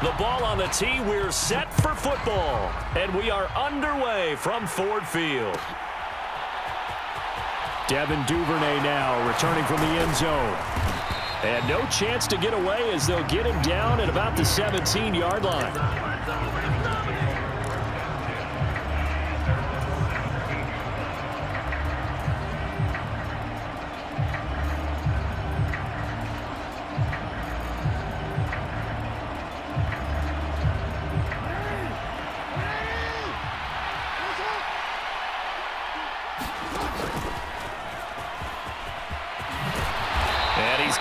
The ball on the tee. We're set for football. And we are underway from Ford Field. Devin Duvernay now returning from the end zone. And no chance to get away as they'll get him down at about the 17-yard line.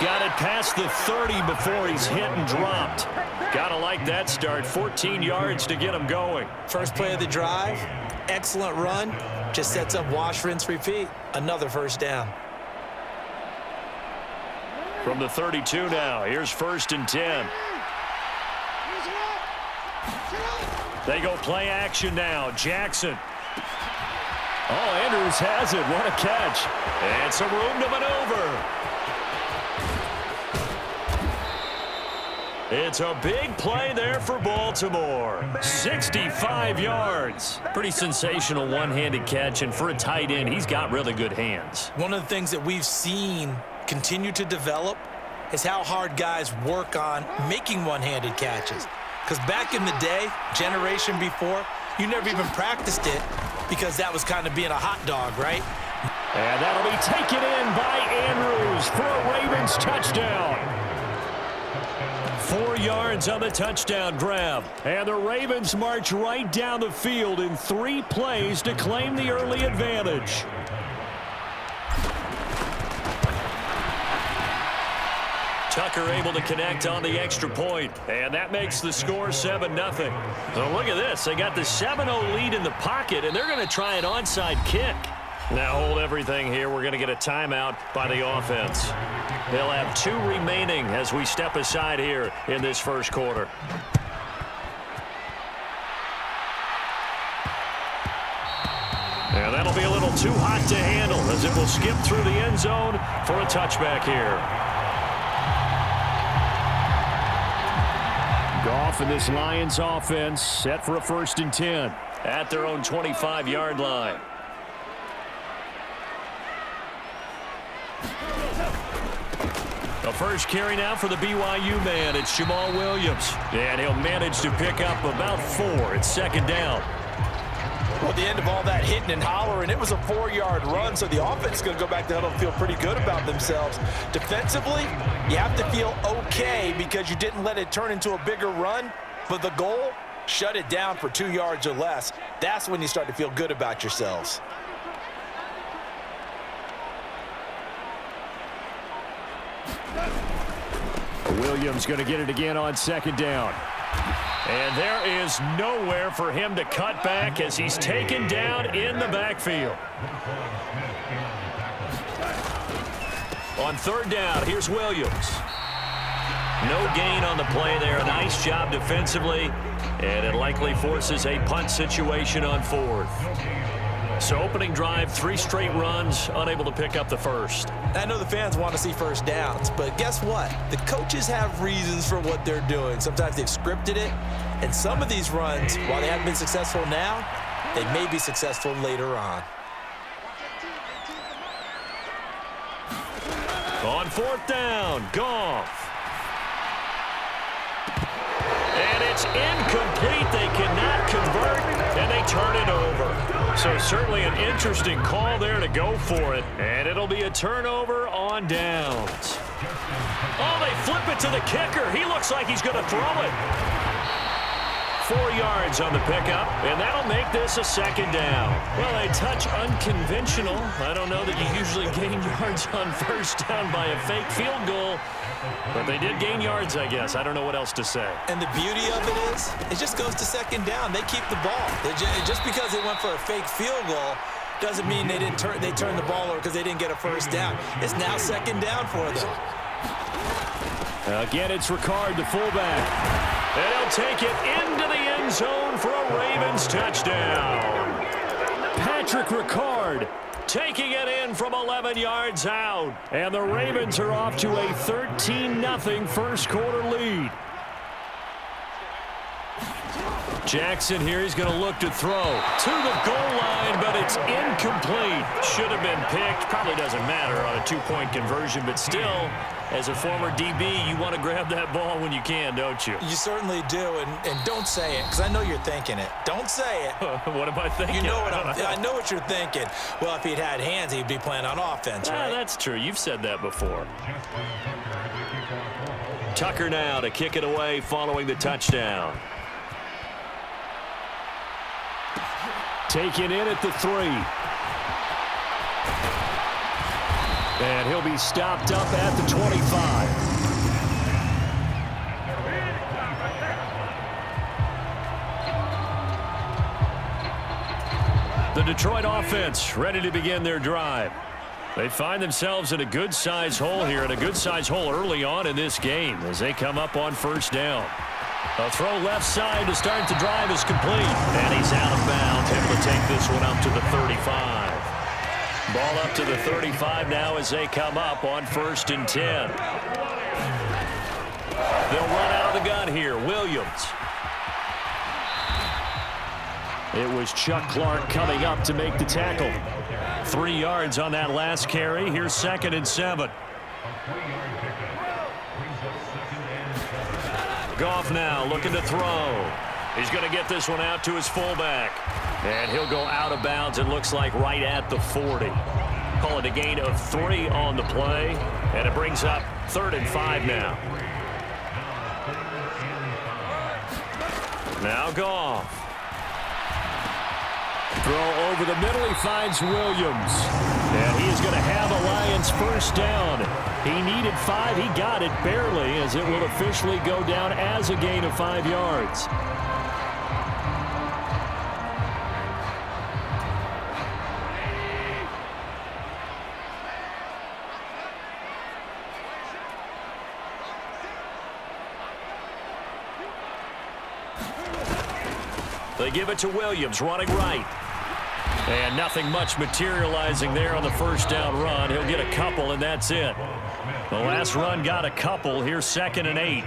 Got it past the 30 before he's hit and dropped. Gotta like that start. 14 yards to get him going. First play of the drive, excellent run. Just sets up wash, rinse, repeat. Another first down. From the 32 now, here's 1st and 10. They go play action now. Jackson. Oh, Andrews has it. What a catch. And some room to maneuver. It's a big play there for Baltimore. 65 yards. Pretty sensational one-handed catch, and for a tight end, he's got really good hands. One of the things that we've seen continue to develop is how hard guys work on making one-handed catches. Because back in the day, generation before, you never even practiced it because that was kind of being a hot dog, right? And that'll be taken in by Andrews for a Ravens touchdown. 4 yards on the touchdown grab. And the Ravens march right down the field in 3 plays to claim the early advantage. Tucker able to connect on the extra point, and that makes the score 7-0. So look at this. They got the 7-0 lead in the pocket, and they're going to try an onside kick. Now hold everything here. We're going to get a timeout by the offense. They'll have 2 remaining as we step aside here in this first quarter. And that'll be a little too hot to handle as it will skip through the end zone for a touchback here. Goff and this Lions offense set for a 1st and 10 at their own 25-yard line. The first carry now for the BYU man. It's Jamal Williams. And he'll manage to pick up about 4. It's 2nd down. Well, at the end of all that hitting and hollering, it was a 4-yard run, so the offense is going to go back to huddle and feel pretty good about themselves. Defensively, you have to feel okay because you didn't let it turn into a bigger run, but the goal, shut it down for 2 yards or less. That's when you start to feel good about yourselves. Williams going to get it again on 2nd down. And there is nowhere for him to cut back as he's taken down in the backfield. On 3rd down, here's Williams. No gain on the play there. Nice job defensively. And it likely forces a punt situation on 4th. So opening drive, 3 straight runs, unable to pick up the first. I know the fans want to see first downs, but guess what? The coaches have reasons for what they're doing. Sometimes they've scripted it, and some of these runs, while they haven't been successful now, they may be successful later on. On 4th down, Goff. And it's incomplete. They cannot convert, and they turn it over. So certainly an interesting call there to go for it. And it'll be a turnover on downs. Oh, they flip it to the kicker. He looks like he's going to throw it. 4 yards on the pickup, and that'll make this a 2nd down. Well, a touch unconventional. I don't know that you usually gain yards on 1st down by a fake field goal, but they did gain yards, I guess. I don't know what else to say. And the beauty of it is, it just goes to 2nd down. They keep the ball. Just because they went for a fake field goal doesn't mean they turned the ball over because they didn't get a 1st down. It's now 2nd down for them. Again, it's Ricard, the fullback. And he'll take it into the end zone for a Ravens touchdown. Patrick Ricard taking it in from 11 yards out. And the Ravens are off to a 13-0 first quarter lead. Jackson here, he's going to look to throw to the goal line, but it's incomplete. Should have been picked. Probably doesn't matter on a two-point conversion, but still, as a former DB, you want to grab that ball when you can, don't you? You certainly do, and don't say it, because I know you're thinking it. Don't say it. What am I thinking? You know what I know what you're thinking. Well, if he'd had hands, he'd be playing on offense, right? That's true. You've said that before. Tucker now to kick it away following the touchdown. Taken in at the 3. And he'll be stopped up at the 25. The Detroit offense ready to begin their drive. They find themselves in a good-sized hole here, and a good-sized hole early on in this game as they come up on first down. A throw left side to start the drive is complete. And he's out of bounds, able to take this one up to the 35. Ball up to the 35 now as they come up on 1st and 10. They'll run out of the gun here. Williams. It was Chuck Clark coming up to make the tackle. 3 yards on that last carry. Here's 2nd and 7. Goff now looking to throw. He's going to get this one out to his fullback. And he'll go out of bounds, it looks like, right at the 40. Call it a gain of 3 on the play. And it brings up 3rd and 5 now. Now Goff. Throw over the middle. He finds Williams. And he is going to have a Lions first down. He needed 5. He got it barely, as it will officially go down as a gain of 5 yards. They give it to Williams, running right. And nothing much materializing there on the first down run. He'll get a couple, and that's it. The last run got a couple. Here's 2nd and 8.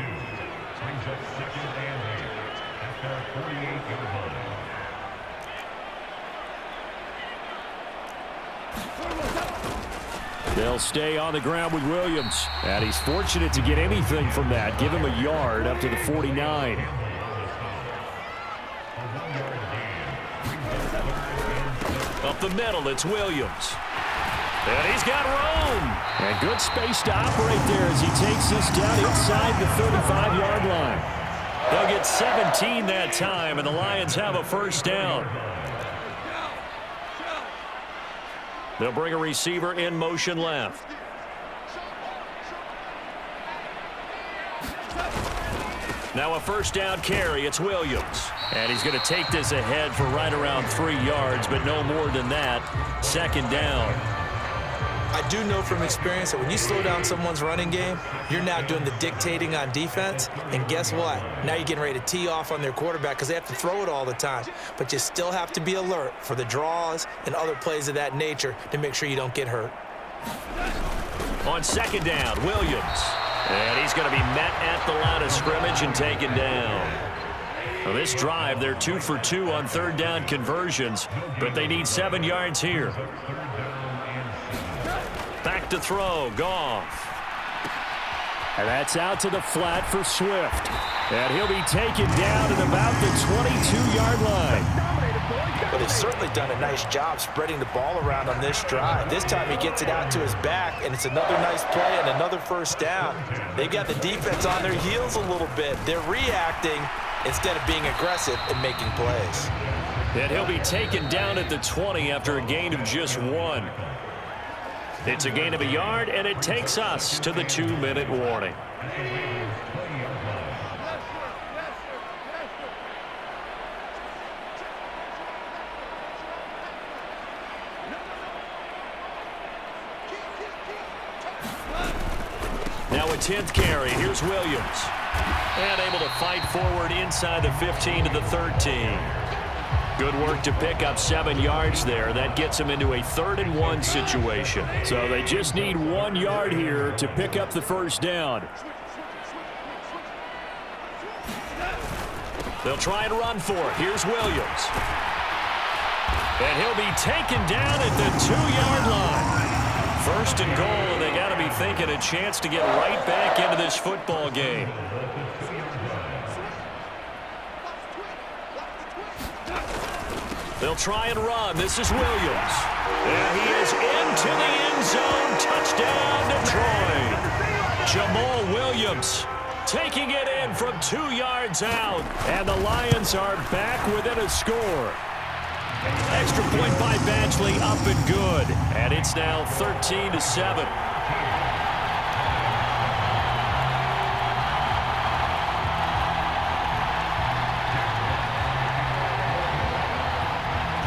They'll stay on the ground with Williams. And he's fortunate to get anything from that. Give him a yard up to the 49. Up the middle, it's Williams. And he's got room. And good space to operate there as he takes this down inside the 35-yard line. They'll get 17 that time, and the Lions have a first down. They'll bring a receiver in motion left. Now a first down carry. It's Williams. And he's going to take this ahead for right around 3 yards, but no more than that. 2nd down. I do know from experience that when you slow down someone's running game, you're now doing the dictating on defense. And guess what? Now you're getting ready to tee off on their quarterback because they have to throw it all the time. But you still have to be alert for the draws and other plays of that nature to make sure you don't get hurt. On 2nd down, Williams. And he's going to be met at the line of scrimmage and taken down. Well, this drive, they're 2 for 2 on 3rd down conversions, but they need 7 yards here. Back to throw, Goff. And that's out to the flat for Swift. And he'll be taken down at about the 22-yard line. But he's certainly done a nice job spreading the ball around on this drive. This time he gets it out to his back, and it's another nice play and another first down. They've got the defense on their heels a little bit. They're reacting instead of being aggressive and making plays. And he'll be taken down at the 20 after a gain of just 1. It's a gain of a yard, and it takes us to the 2-minute warning. Now a 10th carry. Here's Williams. And able to fight forward inside the 15 to the 13. Good work to pick up 7 yards there. That gets them into a 3rd and 1 situation. So they just need 1 yard here to pick up the first down. They'll try and run for it. Here's Williams. And he'll be taken down at the 2-yard line. First and goal, and they got to be thinking a chance to get right back into this football game. They'll try and run. This is Williams. And he is into the end zone. Touchdown, Detroit. Jamal Williams taking it in from 2 yards out. And the Lions are back within a score. Extra point by Badgley, up and good. And it's now 13-7.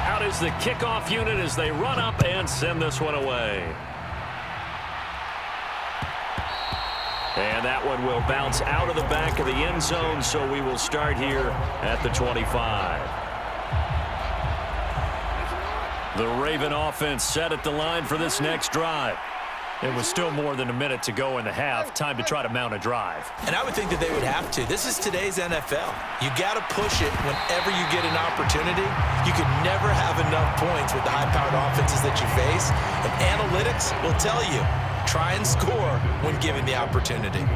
Out is the kickoff unit as they run up and send this one away. And that one will bounce out of the back of the end zone, so we will start here at the 25. The Raven offense set at the line for this next drive. It was still more than a minute to go in the half. Time to try to mount a drive. And I would think that they would have to. This is today's NFL. You got to push it whenever you get an opportunity. You can never have enough points with the high-powered offenses that you face. And analytics will tell you, try and score when given the opportunity.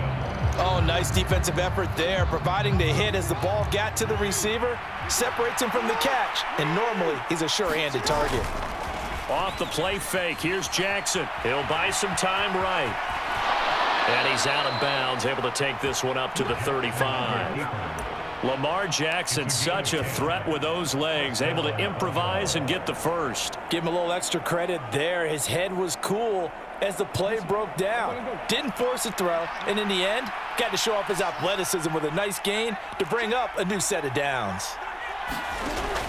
Oh, nice defensive effort there, providing the hit as the ball got to the receiver, separates him from the catch, and normally he's a sure-handed target. Off the play fake, here's Jackson. He'll buy some time right. And he's out of bounds, able to take this one up to the 35. Lamar Jackson, such a threat with those legs, able to improvise and get the first. Give him a little extra credit there. His head was cool as the play broke down. Didn't force a throw, and in the end, got to show off his athleticism with a nice gain to bring up a new set of downs.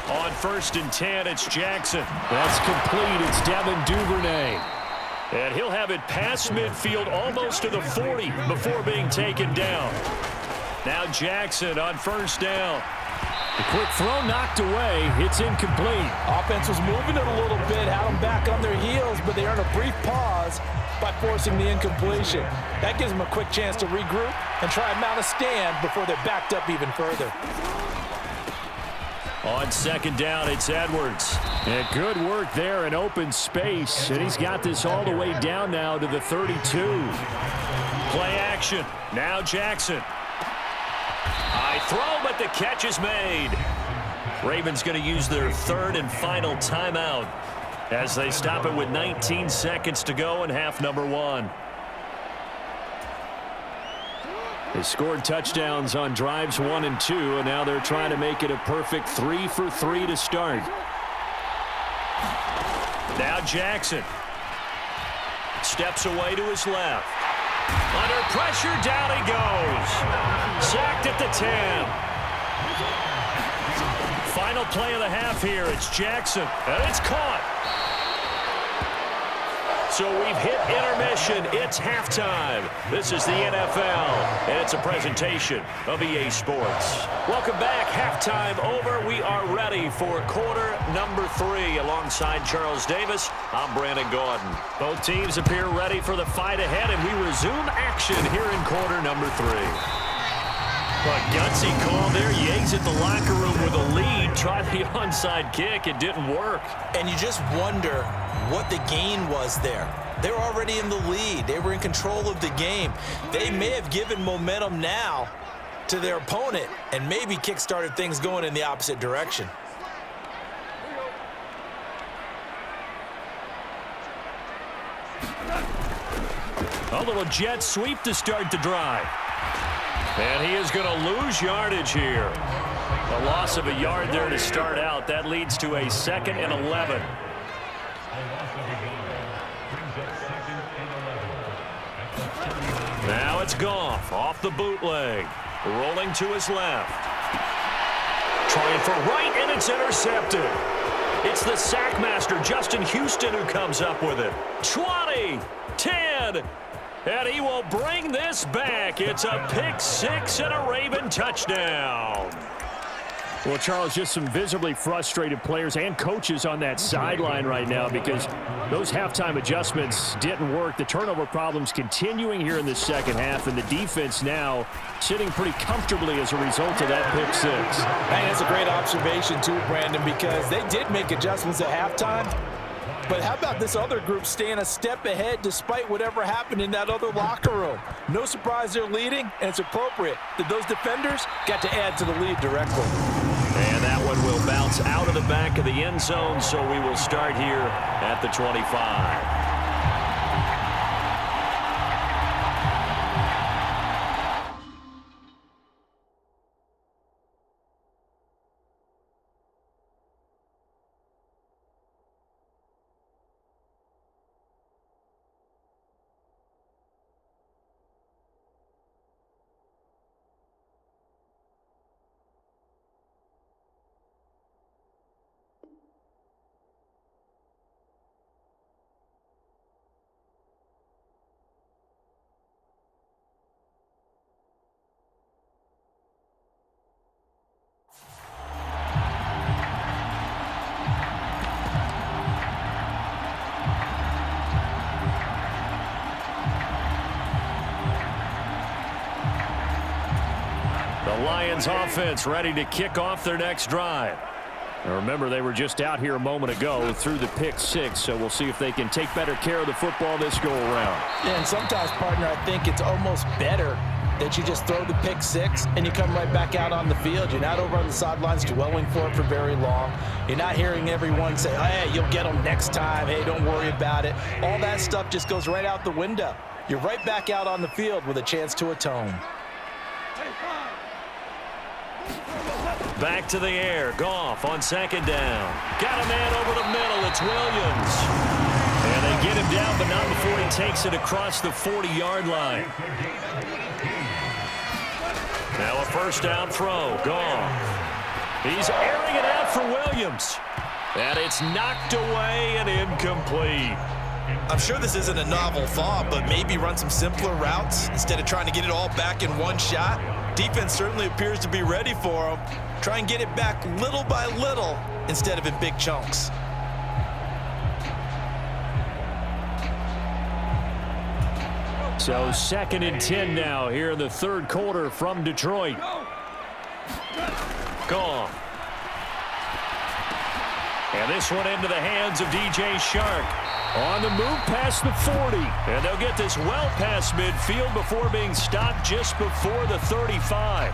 On 1st and 10, it's Jackson. That's complete. It's Devin Duvernay. And he'll have it past midfield almost to the 40 before being taken down. Now Jackson on 1st down. The quick throw knocked away. It's incomplete. Offense was moving it a little bit, had them back on their heels, but they earned a brief pause by forcing the incompletion. That gives them a quick chance to regroup and try and mount a stand before they're backed up even further. On 2nd down, it's Edwards. And good work there in open space. And he's got this all the way down now to the 32. Play action. Now Jackson. High throw, but the catch is made. Ravens going to use their 3rd and final timeout as they stop it with 19 seconds to go in half number 1. They scored touchdowns on drives 1 and 2, and now they're trying to make it a perfect 3 for 3 to start. Now Jackson steps away to his left. Under pressure, down he goes. Sacked at the 10. Final play of the half here. It's Jackson, and it's caught. So we've hit intermission. It's halftime. This is the NFL, and it's a presentation of EA Sports. Welcome back. Halftime over. We are ready for quarter number 3. Alongside Charles Davis, I'm Brandon Gordon. Both teams appear ready for the fight ahead, and we resume action here in quarter number 3. A gutsy call there. You exit the locker room with a lead. Try the onside kick. It didn't work. And you just wonder what the gain was there. They were already in the lead. They were in control of the game. They may have given momentum now to their opponent and maybe kick-started things going in the opposite direction. A little jet sweep to start the drive. And he is going to lose yardage here. A loss of a yard there to start out. That leads to a 2nd and 11. Now it's Goff off the bootleg. Rolling to his left. Trying for right, and it's intercepted. It's the sackmaster, Justin Houston, who comes up with it. 20, 10, and he will bring this back. It's a pick 6 and a Raven touchdown. Well, Charles, just some visibly frustrated players and coaches on that sideline right now because those halftime adjustments didn't work. The turnover problems continuing here in the second half, and the defense now sitting pretty comfortably as a result of that pick six. And that's a great observation, too, Brandon, because they did make adjustments at halftime. But how about this other group staying a step ahead despite whatever happened in that other locker room? No surprise they're leading, and it's appropriate that those defenders got to add to the lead directly. And that one will bounce out of the back of the end zone, so we will start here at the 25. The Lions offense ready to kick off their next drive. Now remember, they were just out here a moment ago through the pick six, so we'll see if they can take better care of the football this go around. Yeah, and sometimes, partner, I think it's almost better that you just throw the pick six and you come right back out on the field. You're not over on the sidelines dwelling for it for very long. You're not hearing everyone say, hey, you'll get them next time. Hey, don't worry about it. All that stuff just goes right out the window. You're right back out on the field with a chance to atone. Back to the air. Goff on second down. Got a man over the middle. It's Williams. And they get him down, but not before he takes it across the 40-yard line. Now a first down throw. Goff. He's airing it out for Williams. And it's knocked away and incomplete. I'm sure this isn't a novel thought, but maybe run some simpler routes instead of trying to get it all back in one shot. Defense certainly appears to be ready for him. Try and get it back little by little instead of in big chunks. So 2nd and 10 now here in the third quarter from Detroit. Gone. And this one into the hands of DJ Shark. On the move past the 40. And they'll get this well past midfield before being stopped just before the 35.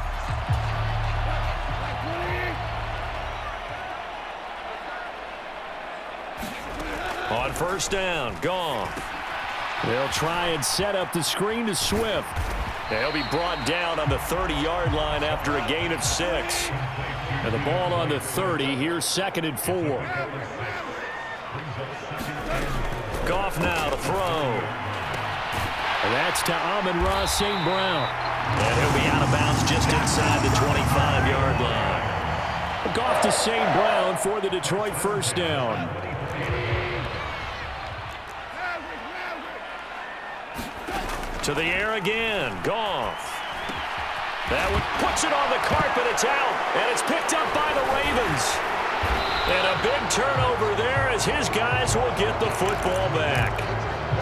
On first down, gone. They'll try and set up the screen to Swift. They'll be brought down on the 30-yard line after a gain of 6. And the ball on the 30, here's 2nd and 4. Goff now to throw. And that's to Amon-Ra St. Brown. And he'll be out of bounds just inside the 25-yard line. Goff to St. Brown for the Detroit first down. To the air again. Goff. That one puts it on the carpet. It's out. And it's picked up by the Ravens. And a big turnover there as his guys will get the football back.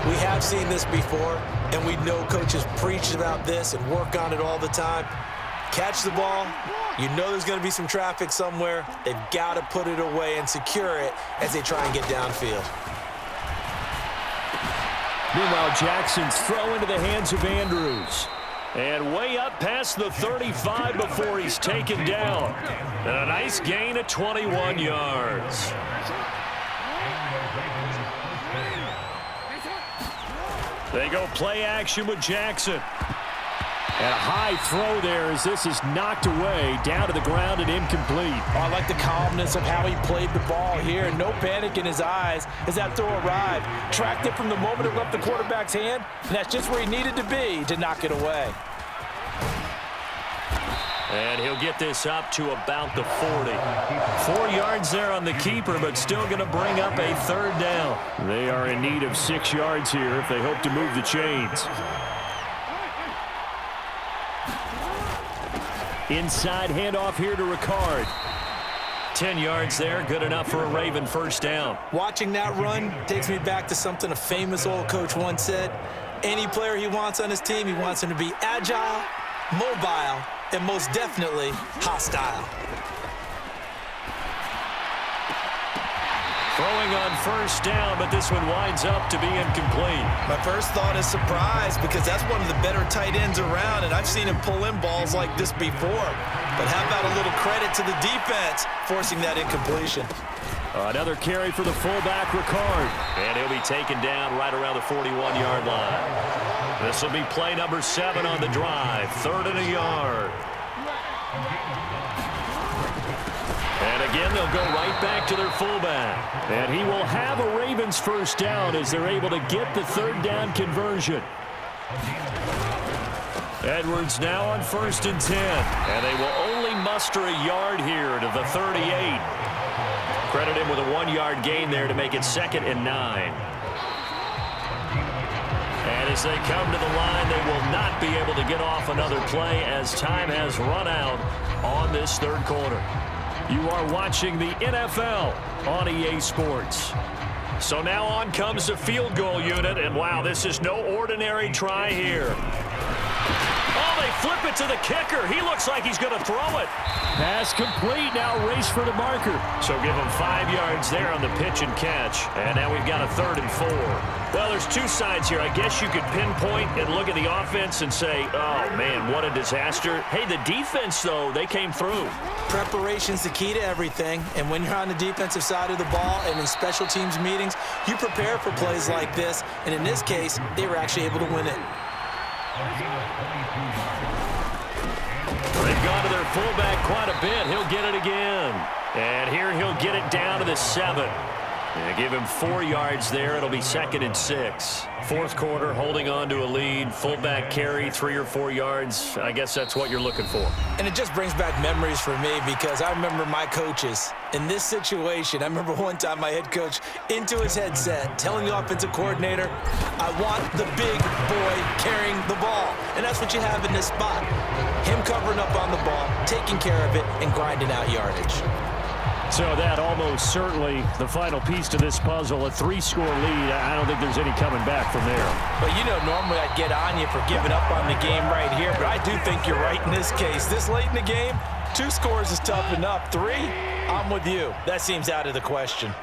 We have seen this before, and we know coaches preach about this and work on it all the time. Catch the ball. You know there's going to be some traffic somewhere. They've got to put it away and secure it as they try and get downfield. Meanwhile, Jackson's throw into the hands of Andrews. And way up past the 35 before he's taken down. And a nice gain of 21 yards. They go play action with Jackson. And a high throw there as this is knocked away, down to the ground and incomplete. Oh, I like the calmness of how he played the ball here. No panic in his eyes as that throw arrived. Tracked it from the moment it left the quarterback's hand, and that's just where he needed to be to knock it away. And he'll get this up to about the 40. 4 yards there on the keeper, but still going to bring up a third down. They are in need of 6 yards here if they hope to move the chains. Inside handoff here to Ricard. 10 yards there, good enough for a Raven first down. Watching that run takes me back to something a famous old coach once said. Any player he wants on his team, he wants him to be agile, mobile, and most definitely hostile. Throwing on first down, but this one winds up to be incomplete. My first thought is surprise because that's one of the better tight ends around, and I've seen him pull in balls like this before. But how about a little credit to the defense forcing that incompletion? Another carry for the fullback, Ricard. And he'll be taken down right around the 41-yard line. This will be play number 7 on the drive. 3rd and a yard. And again, they'll go right back to their fullback. And he will have a Ravens first down as they're able to get the 3rd down conversion. Edwards now on 1st and 10. And they will only muster a yard here to the 38. Credit him with a 1-yard gain there to make it 2nd and 9. And as they come to the line, they will not be able to get off another play as time has run out on this 3rd quarter. You are watching the NFL on EA Sports. So now on comes the field goal unit, and wow, this is no ordinary try here. Oh, they flip it to the kicker. He looks like he's going to throw it. Pass complete. Now race for the marker. So give him 5 yards there on the pitch and catch. And now we've got a 3rd and 4. Well, there's two sides here. I guess you could pinpoint and look at the offense and say, oh, man, what a disaster. Hey, the defense, though, they came through. Preparation's the key to everything. And when you're on the defensive side of the ball and in special teams meetings, you prepare for plays like this. And in this case, they were actually able to win it. They've gone to their fullback quite a bit. He'll get it again. And here he'll get it down to the 7. And give him 4 yards there. It'll be 2nd and 6. 4th quarter, holding on to a lead. Fullback carry, 3 or 4 yards. I guess that's what you're looking for. And it just brings back memories for me because I remember my coaches in this situation. I remember one time my head coach into his headset telling the offensive coordinator, I want the big boy carrying the ball. And that's what you have in this spot. Him covering up on the ball, taking care of it, and grinding out yardage. So that almost certainly the final piece to this puzzle, a 3-score lead. I don't think there's any coming back from there. But you know, normally I'd get on you for giving up on the game right here, but I do think you're right in this case. This late in the game, 2 scores is tough enough. 3, I'm with you. That seems out of the question.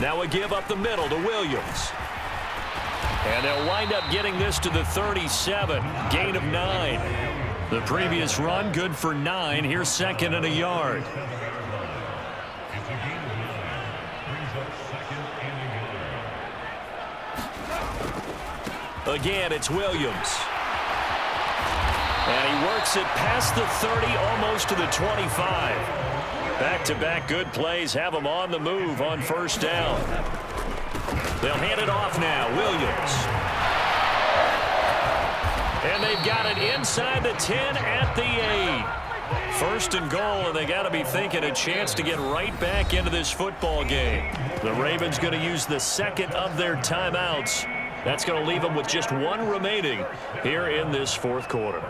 Now a give up the middle to Williams. And they'll wind up getting this to the 37. Gain of 9. The previous run, good for 9. Here's 2nd and a yard. Again, it's Williams. And he works it past the 30, almost to the 25. Back-to-back good plays have him on the move on first down. They'll hand it off now. Williams. And they've got it inside the 10 at the 8. 1st and goal, and they got to be thinking a chance to get right back into this football game. The Ravens going to use the 2nd of their timeouts. That's going to leave them with just 1 remaining here in this 4th quarter.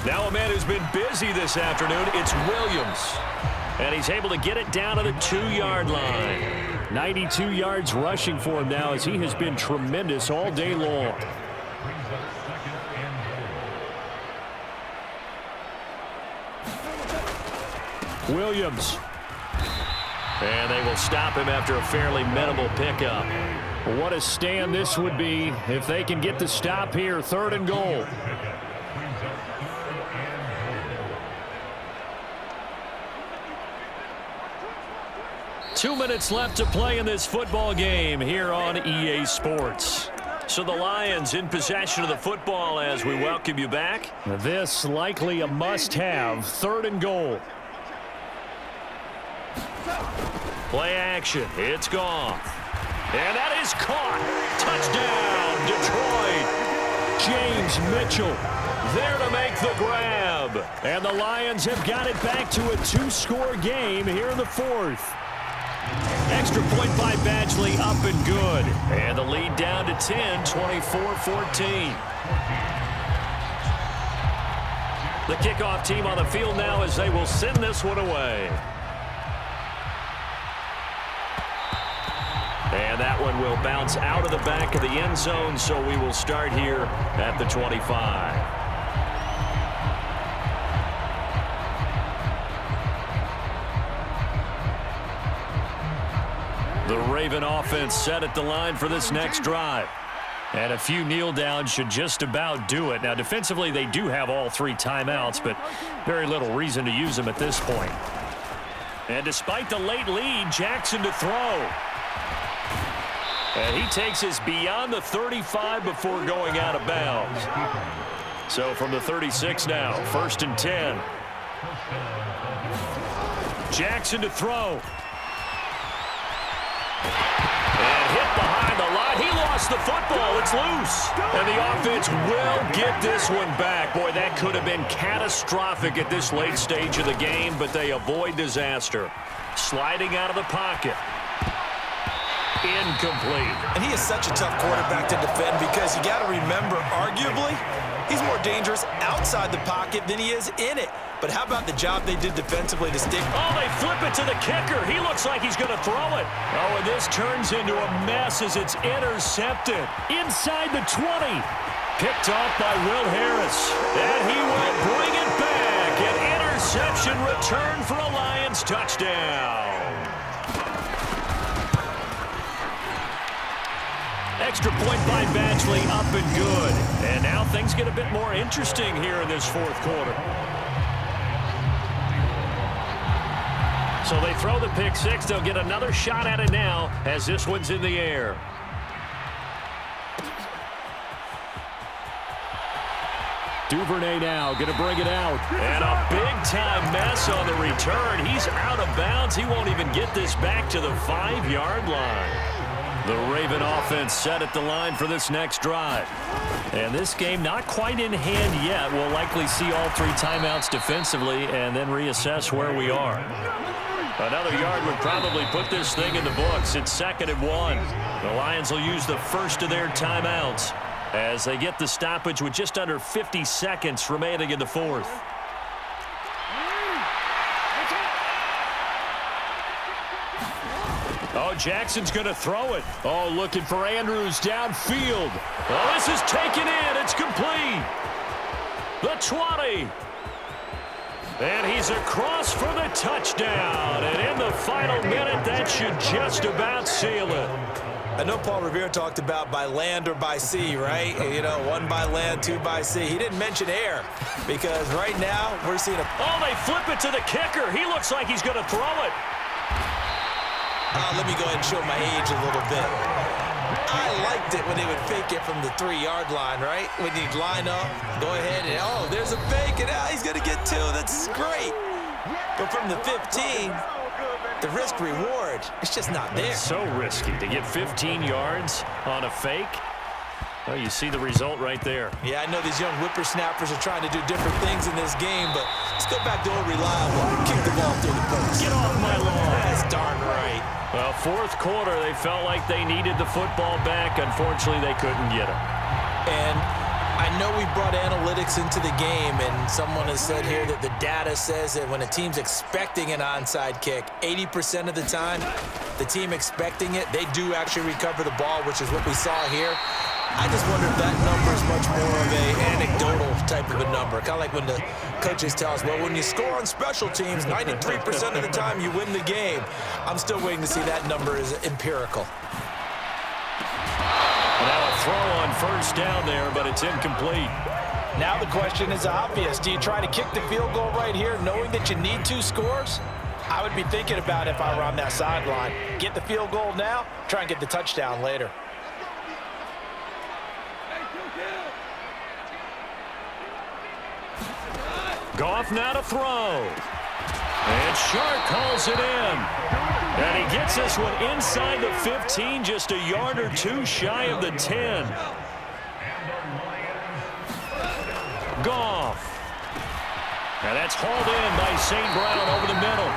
Now a man who's been busy this afternoon, it's Williams. And he's able to get it down to the 2-yard line. 92 yards rushing for him now as he has been tremendous all day long. Williams. And they will stop him after a fairly minimal pickup. What a stand this would be if they can get the stop here. 3rd and goal. Two minutes left to play in this football game here on EA Sports. So the Lions in possession of the football as we welcome you back. This likely a must-have. 3rd and goal. Play action. It's Goff. And that is caught. Touchdown, Detroit. James Mitchell there to make the grab. And the Lions have got it back to a 2-score game here in the fourth. Extra point by Badgley, up and good. And the lead down to 10, 24-14. The kickoff team on the field now as they will send this one away. And that one will bounce out of the back of the end zone, so we will start here at the 25. The Raven offense set at the line for this next drive. And a few kneel downs should just about do it. Now, defensively, they do have all 3 timeouts, but very little reason to use them at this point. And despite the late lead, Jackson to throw. And he takes us beyond the 35 before going out of bounds. So from the 36 now, 1st and 10. Jackson to throw. And hit behind the line. He lost the football. It's loose. And the offense will get this one back. Boy, that could have been catastrophic at this late stage of the game, but they avoid disaster. Sliding out of the pocket. Incomplete. And he is such a tough quarterback to defend because you got to remember, arguably, he's more dangerous outside the pocket than he is in it. But how about the job they did defensively to stick? Oh, they flip it to the kicker. He looks like he's going to throw it. Oh, and this turns into a mess as it's intercepted. Inside the 20. Picked off by Will Harris. And he will bring it back. An interception return for a Lions touchdown. Extra point by Badgley, up and good. And now things get a bit more interesting here in this fourth quarter. So they throw the pick six. They'll get another shot at it now as this one's in the air. Duvernay now going to bring it out. And a big-time mess on the return. He's out of bounds. He won't even get this back to the 5-yard line. The Raven offense set at the line for this next drive. And this game not quite in hand yet. We'll likely see all 3 timeouts defensively and then reassess where we are. Another yard would probably put this thing in the books. It's 2nd and 1. The Lions will use the first of their timeouts as they get the stoppage with just under 50 seconds remaining in the fourth. Oh, Jackson's going to throw it. Oh, looking for Andrews downfield. Oh, this is taken in. It's complete. The 20. And he's across for the touchdown. And in the final minute, that should just about seal it. I know Paul Revere talked about by land or by sea, right? You know, 1 by land, 2 by sea. He didn't mention air because right now we're seeing a... Oh, they flip it to the kicker. He looks like he's going to throw it. Let me go ahead and show my age a little bit. I liked it when they would fake it from the 3-yard line, right? When you'd line up, go ahead and, oh, there's a fake, and he's going to get 2. That's great. But from the 15, the risk-reward, it's just not there. It's so risky to get 15 yards on a fake. Well, you see the result right there. Yeah, I know these young whippersnappers are trying to do different things in this game, but let's go back to old reliable. Kick the ball through the post. Get off my lawn. That's darn right. Well, fourth quarter, they felt like they needed the football back. Unfortunately, they couldn't get it. And I know we brought analytics into the game, and someone has said here that the data says that when a team's expecting an onside kick, 80% of the time, the team expecting it, they do actually recover the ball, which is what we saw here. I just wonder if that number is much more of an anecdotal type of a number. Kind of like when the coaches tell us, well, when you score on special teams, 93% of the time you win the game. I'm still waiting to see that number is empirical. Now a throw on first down there, but it's incomplete. Now the question is obvious. Do you try to kick the field goal right here knowing that you need 2 scores? I would be thinking about it if I were on that sideline. Get the field goal now, try and get the touchdown later. Goff now to throw. And Shark calls it in. And he gets this one inside the 15, just a yard or two shy of the 10. Goff. And that's hauled in by St. Brown over the middle.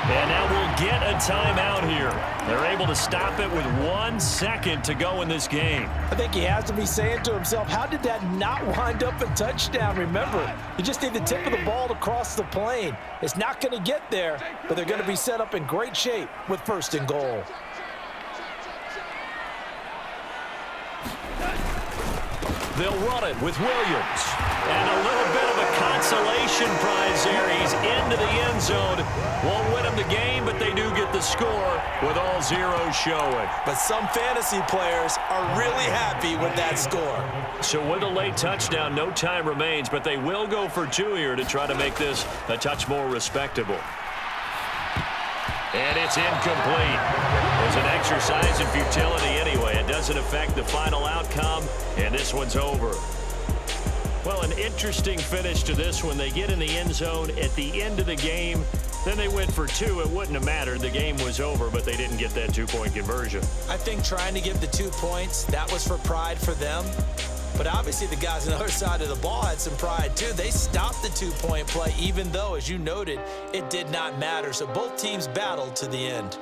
And now we'll get a timeout here. They're able to stop it with 1 second to go in this game. I think he has to be saying to himself, how did that not wind up a touchdown? Remember, you just need the tip of the ball to cross the plane. It's not going to get there, but they're going to be set up in great shape with 1st and goal. They'll run it with Williams. And a little bit of a consolation prize there. He's into the end zone. Won't win him the game, but they do get the score with all zeros showing. But some fantasy players are really happy with that score. So with a late touchdown, no time remains, but they will go for 2 here to try to make this a touch more respectable. And it's incomplete. It's an exercise in futility anyway. It doesn't affect the final outcome, and this one's over. Well, an interesting finish to this one. They get in the end zone at the end of the game. Then they went for 2. It wouldn't have mattered. The game was over, but they didn't get that 2-point conversion. I think trying to get the 2 points, that was for pride for them. But obviously the guys on the other side of the ball had some pride too. They stopped the 2-point play, even though, as you noted, it did not matter. So both teams battled to the end.